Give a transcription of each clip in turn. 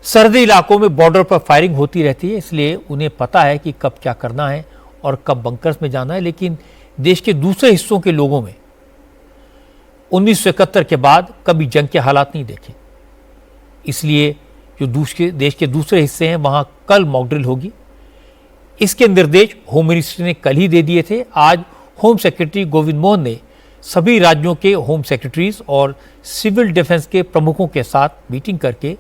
सरहदी इलाकों में बॉर्डर पर फायरिंग होती रहती है, इसलिए उन्हें पता है कि कब क्या करना है और कब बंकर्स में जाना है। लेकिन देश के दूसरे हिस्सों के लोगों में 1971 के बाद कभी जंग के हालात नहीं देखे, इसलिए जो देश के दूसरे हिस्से हैं वहां कल मॉक ड्रिल होगी। इसके निर्देश होम मिनिस्ट्री ने कल ही दे दिए थे। आज होम सेक्रेटरी गोविंद मोहन ने सभी राज्यों के होम सेक्रेटरीज और सिविल डिफेंस के प्रमुखों के साथ मीटिंग करके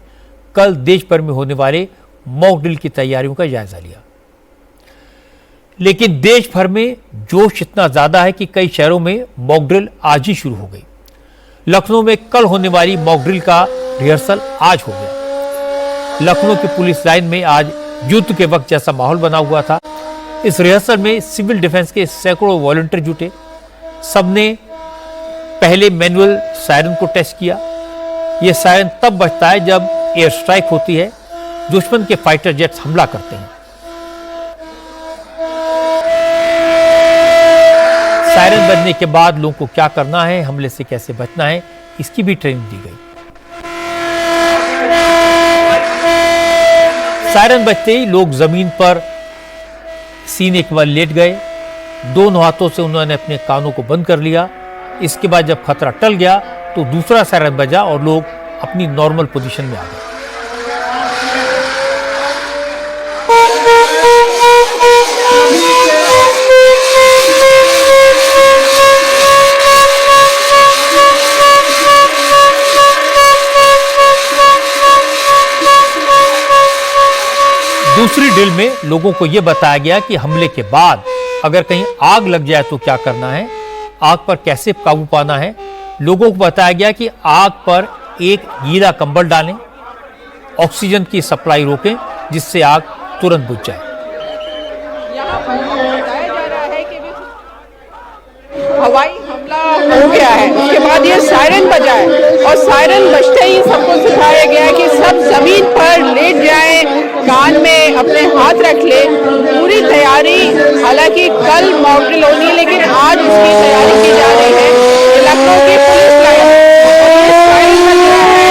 कल देश भर में होने वाले मॉक ड्रिल की तैयारियों का जायजा लिया। लेकिन देश भर में जोश इतना ज्यादा है कि कई शहरों में मॉक ड्रिल आज ही शुरू हो गई। लखनऊ में कल होने वाली मॉक ड्रिल का रिहर्सल आज हो गया। लखनऊ की पुलिस लाइन में आज युद्ध के वक्त जैसा माहौल बना हुआ था। इस रिहर्सल में सिविल डिफेंस के सैकड़ों वॉलंटियर जुटे। सबने पहले मैनुअल सायरन को टेस्ट किया। यह सायरन तब बजता है जब एयर स्ट्राइक होती है, दुश्मन के फाइटर जेट्स हमला करते हैं। सायरन बजने के बाद लोगों को क्या करना है, हमले से कैसे बचना है, इसकी भी ट्रेनिंग दी गई। सायरन बजते ही लोग जमीन पर सीने के बल लेट गए। दोनों हाथों से उन्होंने अपने कानों को बंद कर लिया। इसके बाद जब खतरा टल गया तो दूसरा सायरन बजा और लोग अपनी नॉर्मल पोजीशन में आ गए। दूसरी ड्रिल में लोगों को यह बताया गया कि हमले के बाद अगर कहीं आग लग जाए तो क्या करना है, आग पर कैसे काबू पाना है। लोगों को बताया गया कि आग पर एक गीला कंबल डालें, ऑक्सीजन की सप्लाई रोकें जिससे आग तुरंत बुझ जाए। यहाँ पर बताया जा रहा है कि हवाई हमला हो गया है, उसके बाद ये सायरन बजा है और सायरन बजते ही सबको सिखाया गया है कि सब जमीन पर लेट जाएं, कान में अपने हाथ रख ले। पूरी तैयारी, हालांकि कल मॉक ड्रिल होनी है लेकिन आज उसकी तैयारी की जा रही है। लखनऊ की पुलिस लाइन सायरन बज रहा है,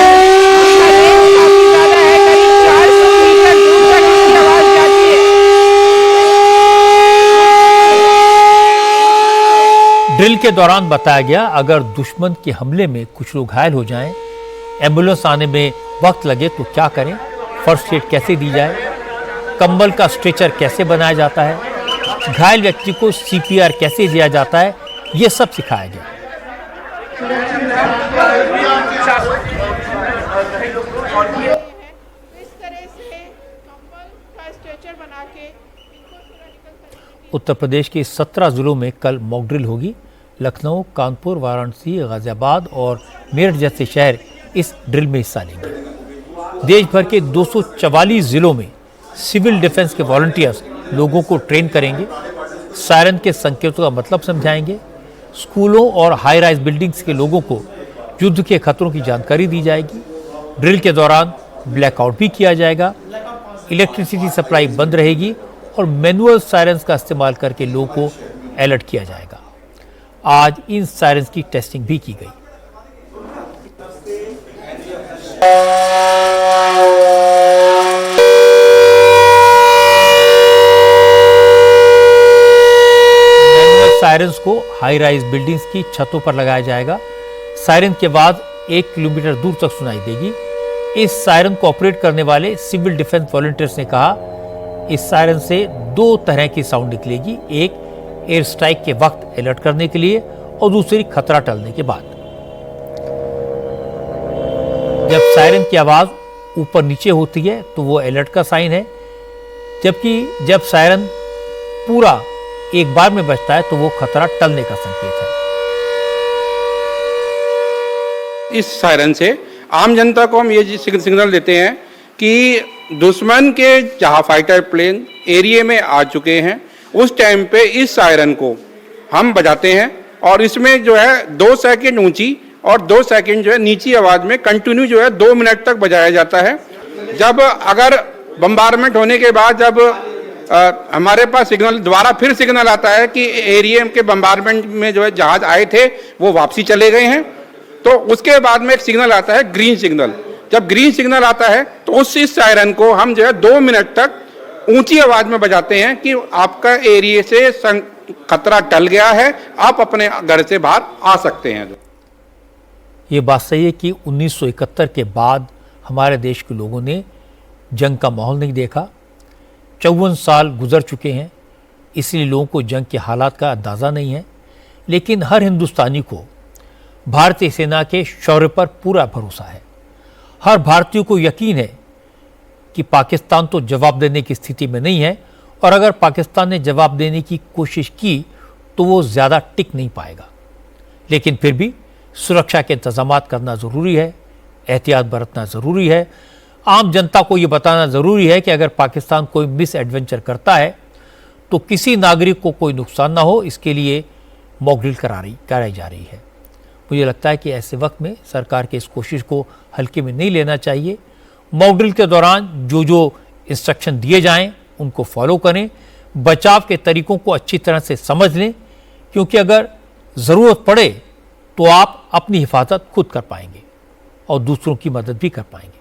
काफी ज्यादा है, करीब 400 मीटर दूर तक इसकी आवाज जाती है। ड्रिल के दौरान बताया गया अगर दुश्मन के हमले में कुछ लोग घायल हो जाएं, एम्बुलेंस आने में वक्त लगे तो क्या करें, फर्स्ट एड कैसे दी जाए, कंबल का स्ट्रेचर कैसे बनाया जाता है, घायल व्यक्ति को सीपीआर कैसे दिया जाता है, यह सब सिखाया गया। उत्तर प्रदेश के 17 जिलों में कल मॉक ड्रिल होगी। लखनऊ, कानपुर, वाराणसी, गाजियाबाद और मेरठ जैसे शहर इस ड्रिल में हिस्सा लेंगे। देश भर के 244 जिलों में सिविल डिफेंस के वॉलंटियर्स लोगों को ट्रेन करेंगे, सायरन के संकेतों का मतलब समझाएंगे। स्कूलों और हाई राइज बिल्डिंग्स के लोगों को युद्ध के खतरों की जानकारी दी जाएगी। ड्रिल के दौरान ब्लैकआउट भी किया जाएगा, इलेक्ट्रिसिटी सप्लाई बंद रहेगी और मैनुअल सायरन्स का इस्तेमाल करके लोगों को अलर्ट किया जाएगा। आज इन सायरन्स की टेस्टिंग भी की गई। सायरन्स को हाई राइज बिल्डिंग्स की छतों पर लगाया जाएगा। सायरन के बाद 1 किलोमीटर दूर तक सुनाई देगी। इस सायरन को ऑपरेट करने वाले सिविल डिफेंस वॉलंटियर्स ने कहा, इस सायरन से 2 तरह की साउंड निकलेगी, एक एयर स्ट्राइक के वक्त अलर्ट करने के लिए और दूसरी खतरा टलने के बाद। जब सायरन की आवाज ऊपर नीचे होती है तो वो अलर्ट का साइन है, जबकि जब सायरन पूरा एक बार में बजता है तो वो खतरा टलने का संकेत है। इस सायरन से आम जनता को हम ये सिग्नल देते हैं कि दुश्मन के जहां फाइटर प्लेन एरिया में आ चुके हैं, उस टाइम पे इस सायरन को हम बजाते हैं और इसमें जो है 2 सेकंड ऊंची और 2 सेकंड जो है नीची आवाज में कंटिन्यू जो है 2 मिनट तक बजाया जाता है। जब अगर बम्बारमेंट होने के बाद जब हमारे पास सिग्नल दोबारा फिर सिग्नल आता है कि एरिया के बम्बारमेंट में जो है जहाज आए थे वो वापसी चले गए हैं, तो उसके बाद में एक सिग्नल आता है ग्रीन सिग्नल। जब ग्रीन सिग्नल आता है तो इस सायरन को हम जो है 2 मिनट तक ऊंची आवाज में बजाते हैं कि आपका एरिया से खतरा टल गया है, आप अपने घर से बाहर आ सकते हैं। ये बात सही है कि 1971 के बाद हमारे देश के लोगों ने जंग का माहौल नहीं देखा। 54 साल गुजर चुके हैं, इसलिए लोगों को जंग के हालात का अंदाज़ा नहीं है। लेकिन हर हिंदुस्तानी को भारतीय सेना के शौर्य पर पूरा भरोसा है। हर भारतीय को यकीन है कि पाकिस्तान तो जवाब देने की स्थिति में नहीं है, और अगर पाकिस्तान ने जवाब देने की कोशिश की तो वो ज़्यादा टिक नहीं पाएगा। लेकिन फिर भी सुरक्षा के इंतजाम करना ज़रूरी है, एहतियात बरतना ज़रूरी है। आम जनता को ये बताना ज़रूरी है कि अगर पाकिस्तान कोई मिस एडवेंचर करता है तो किसी नागरिक को कोई नुकसान ना हो, इसके लिए मॉक ड्रिल कराई जा रही है। मुझे लगता है कि ऐसे वक्त में सरकार की इस कोशिश को हल्के में नहीं लेना चाहिए। मॉक ड्रिल के दौरान जो इंस्ट्रक्शन दिए जाएं उनको फॉलो करें, बचाव के तरीकों को अच्छी तरह से समझ लें, क्योंकि अगर ज़रूरत पड़े तो आप अपनी हिफाजत खुद कर पाएंगे और दूसरों की मदद भी कर पाएंगे।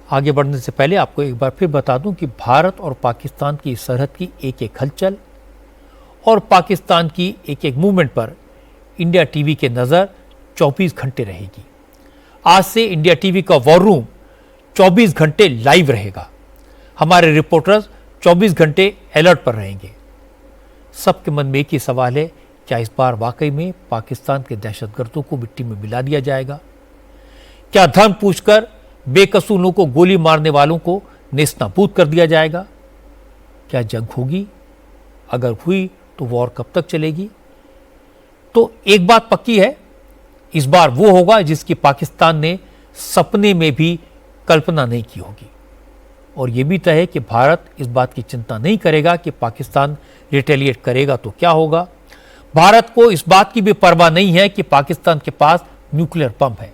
आगे बढ़ने से पहले आपको एक बार फिर बता दूं कि भारत और पाकिस्तान की सरहद की एक एक हलचल और पाकिस्तान की एक एक मूवमेंट पर इंडिया टीवी के नज़र 24 घंटे रहेगी। आज से इंडिया टीवी का वॉर रूम 24 घंटे लाइव रहेगा। हमारे रिपोर्टर्स 24 घंटे अलर्ट पर रहेंगे। सबके मन में एक ही सवाल है, क्या इस बार वाकई में पाकिस्तान के दहशतगर्दों को मिट्टी में मिला दिया जाएगा? क्या धर्म पूछकर बेकसूर लोगों को गोली मारने वालों को नेस्तनाबूद कर दिया जाएगा? क्या जंग होगी? अगर हुई तो वॉर कब तक चलेगी? तो एक बात पक्की है, इस बार वो होगा जिसकी पाकिस्तान ने सपने में भी कल्पना नहीं की होगी। और यह भी तय है कि भारत इस बात की चिंता नहीं करेगा कि पाकिस्तान रिटेलिएट करेगा तो क्या होगा। भारत को इस बात की भी परवाह नहीं है कि पाकिस्तान के पास न्यूक्लियर बम है।